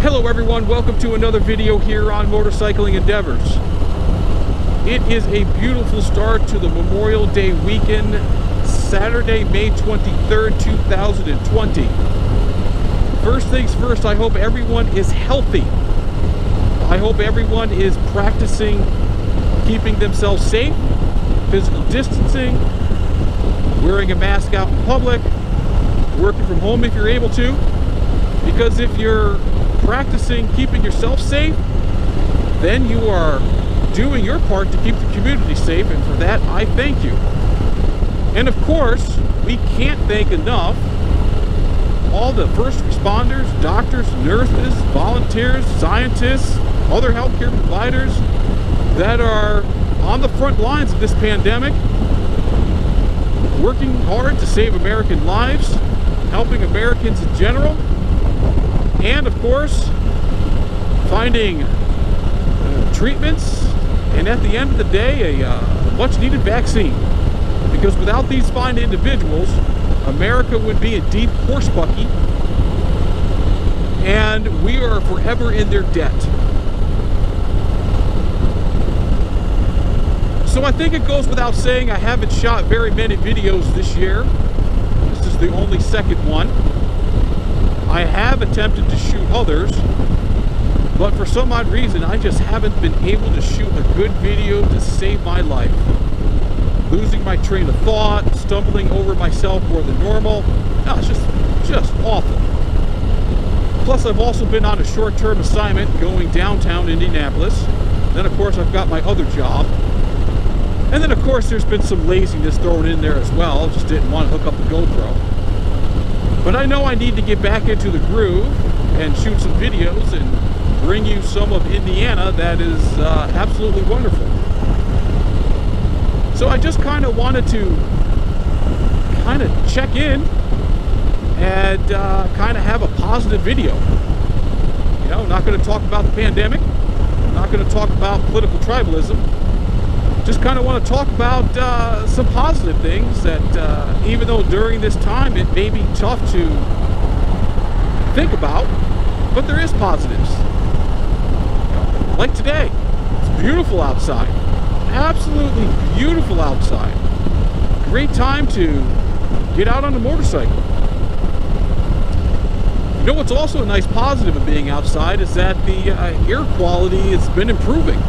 Hello everyone, welcome to another video here on Motorcycling Endeavors. It is a beautiful start to the Memorial Day weekend, Saturday, May 23rd, 2020. First things first, I hope everyone is healthy. I hope everyone is practicing keeping themselves safe, physical distancing, wearing a mask out in public, working from home if you're able to. Because if you're practicing keeping yourself safe, then you are doing your part to keep the community safe, and for that I thank you. And of course, we can't thank enough all the first responders, doctors, nurses, volunteers, scientists, other healthcare providers that are on the front lines of this pandemic, working hard to save American lives, helping Americans in general, and of course finding treatments, and at the end of the day a much needed vaccine, because without these fine individuals, America would be in deep horsebucky, and we are forever in their debt. So I think it goes without saying I haven't shot very many videos this year. This is the only second one. I have attempted to shoot others, but for some odd reason I just haven't been able to shoot a good video to save my life. Losing my train of thought, stumbling over myself more than normal. No, it's just awful. Plus I've also been on a short-term assignment going downtown Indianapolis. Then of course I've got my other job. And then of course there's been some laziness thrown in there as well. Just didn't want to hook up the GoPro. But I know I need to get back into the groove and shoot some videos and bring you some of Indiana that is absolutely wonderful. So I just kind of wanted to check in and kind of have a positive video. You know, not going to talk about the pandemic, not going to talk about political tribalism. Just kind of want to talk about some positive things that, even though during this time it may be tough to think about, but there is positives. Like today, it's beautiful outside. Absolutely beautiful outside. Great time to get out on a motorcycle. You know what's also a nice positive of being outside is that the air quality has been improving.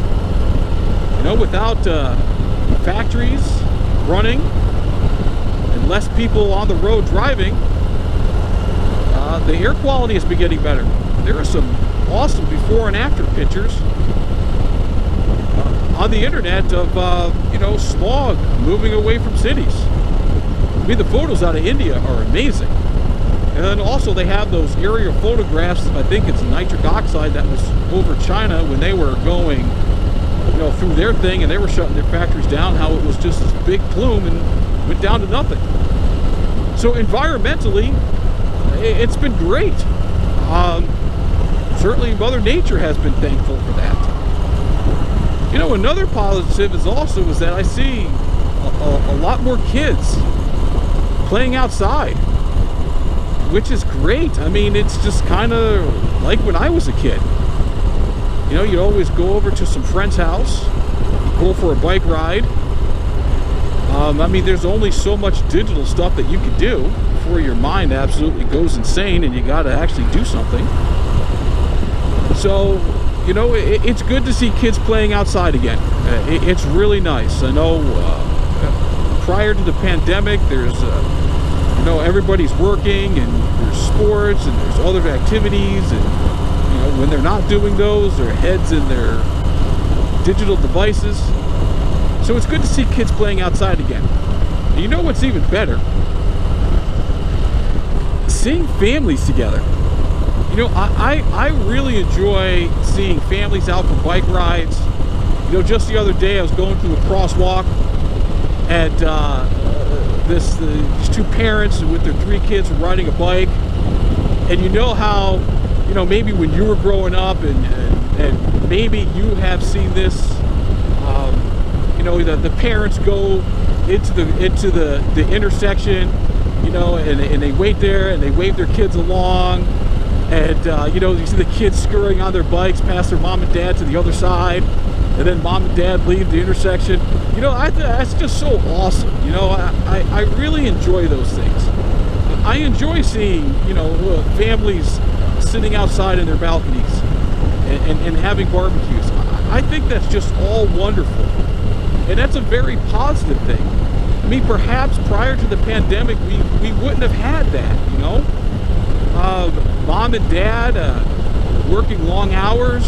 You know, without factories running and less people on the road driving, the air quality has been getting better. There are some awesome before and after pictures on the internet of you know, smog moving away from cities. I mean, the photos out of India are amazing. And then also they have those aerial photographs. I think it's nitric oxide that was over China when they were going, you know, through their thing and they were shutting their factories down, how it was just this big plume and went down to nothing. So environmentally, it's been great. Certainly Mother Nature has been thankful for that. You know, another positive is that I see a lot more kids playing outside, which is great. I mean, it's just kind of like when I was a kid. You know, you'd always go over to some friend's house, go for a bike ride. I mean, there's only so much digital stuff that you can do before your mind absolutely goes insane and you got to actually do something. So, you know, it's good to see kids playing outside again. It's really nice. I know prior to the pandemic, there's, you know, everybody's working and there's sports and there's other activities, and you know, when they're not doing those, their heads in their digital devices. So it's good to see kids playing outside again. And you know what's even better? Seeing families together. You know, I really enjoy seeing families out for bike rides. You know, just the other day I was going through a crosswalk, and these two parents with their 3 kids were riding a bike. And you know how, you know, maybe when you were growing up and maybe you have seen this, you know, the parents go into the intersection, you know, and they wait there and they wave their kids along, And you know, you see the kids scurrying on their bikes past their mom and dad to the other side, and then mom and dad leave the intersection. You know, that's just so awesome. You know, I really enjoy those things. I enjoy seeing, you know, families sitting outside in their balconies and having barbecues. I think that's just all wonderful, and that's a very positive thing. I mean, perhaps prior to the pandemic, we wouldn't have had that, you know? Mom and dad working long hours.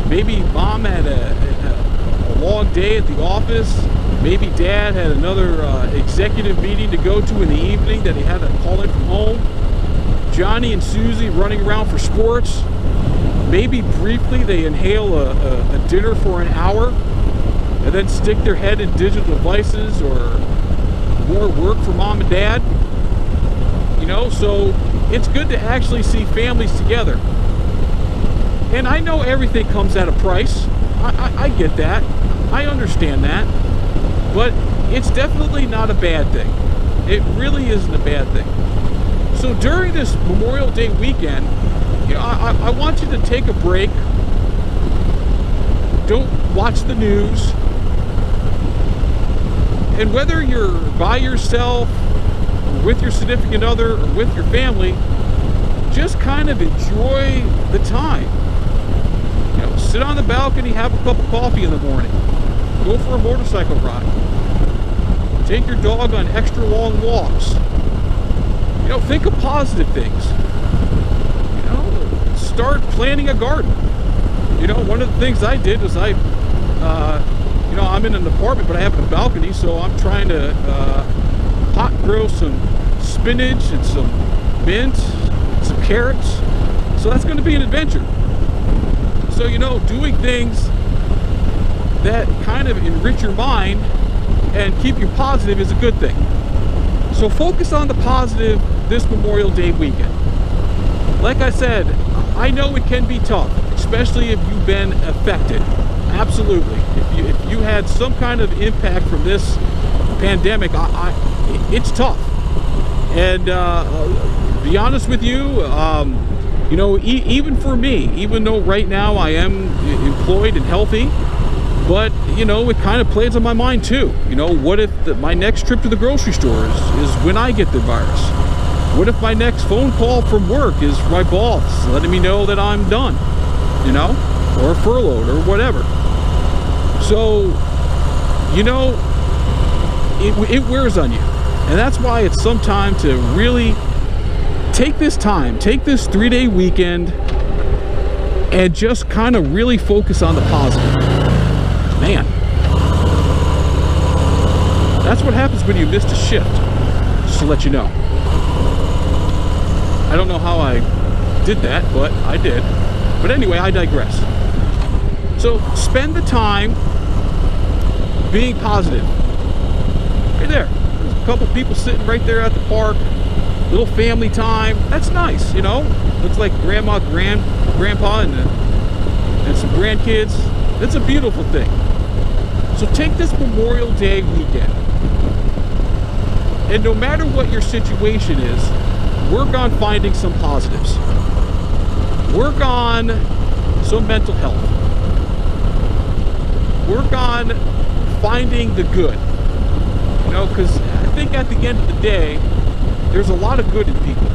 Maybe mom had a long day at the office. Maybe dad had another executive meeting to go to in the evening that he had to call in from home. Johnny and Susie running around for sports. Maybe briefly they inhale a dinner for an hour and then stick their head in digital devices, or more work for mom and dad. You know, so it's good to actually see families together. And I know everything comes at a price. I get that. I understand that. But it's definitely not a bad thing. It really isn't a bad thing. So during this Memorial Day weekend, you know, I want you to take a break. Don't watch the news. And whether you're by yourself, or with your significant other, or with your family, just kind of enjoy the time. You know, sit on the balcony, have a cup of coffee in the morning, go for a motorcycle ride, take your dog on extra long walks. You know, think of positive things. You know, start planting a garden. You know, one of the things I did was you know, I'm in an apartment, but I have a balcony, so I'm trying to pot grow some spinach and some mint, some carrots. So that's going to be an adventure. So, you know, doing things that kind of enrich your mind and keep you positive is a good thing. So focus on the positive this Memorial Day weekend. Like I said, I know it can be tough, especially if you've been affected. Absolutely. If you had some kind of impact from this pandemic, it's tough. And be honest with you, you know, even for me, even though right now I am employed and healthy, but, you know, it kind of plays on my mind too. You know, what if my next trip to the grocery store is when I get the virus? What if my next phone call from work is my boss letting me know that I'm done, you know, or furloughed or whatever? So, you know, it wears on you. And that's why it's some time to really take this time, take this 3-day weekend, and just kind of really focus on the positive. Man, that's what happens when you missed a shift, just to let you know. I don't know how I did that, but I did. But anyway, I digress. So spend the time being positive. Right there. There's a couple people sitting right there at the park. Little family time. That's nice, you know. Looks like grandma, grandpa, and some grandkids. It's a beautiful thing. So take this Memorial Day weekend, and no matter what your situation is, work on finding some positives. Work on some mental health. Work on finding the good. You know, because I think at the end of the day, there's a lot of good in people.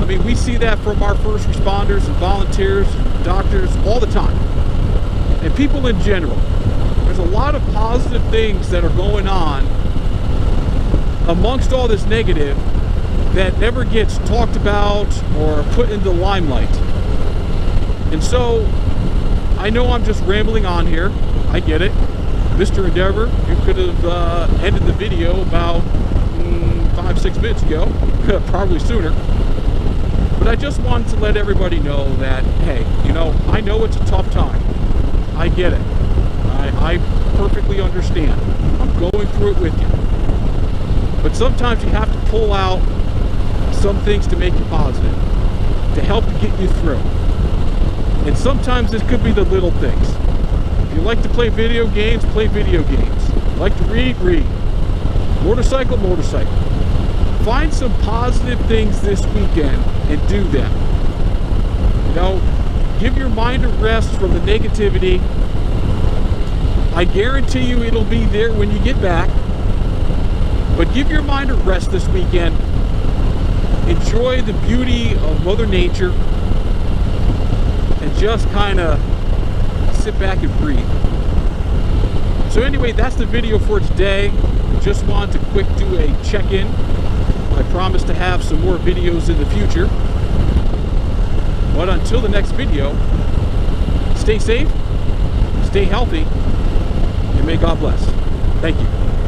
I mean, we see that from our first responders and volunteers, and doctors, all the time. And people in general. There's a lot of positive things that are going on amongst all this negative that never gets talked about or put in the limelight. And so, I know I'm just rambling on here. I get it. Mr. Endeavor, you could have ended the video about 5-6 minutes ago, probably sooner. But I just wanted to let everybody know that, hey, you know, I know it's a tough time. I get it. I perfectly understand. I'm going through it with you. But sometimes you have to pull out some things to make you positive, to help to get you through. And sometimes this could be the little things. If you like to play video games, play video games. Like to read, read. Motorcycle, motorcycle. find some positive things this weekend and do them. You know, give your mind a rest from the negativity. I guarantee you it'll be there when you get back. But give your mind a rest this weekend. Enjoy the beauty of Mother Nature. And just kind of sit back and breathe. So anyway, that's the video for today. Just wanted to quick do a check-in. I promise to have some more videos in the future. But until the next video, stay safe, stay healthy, and may God bless. Thank you.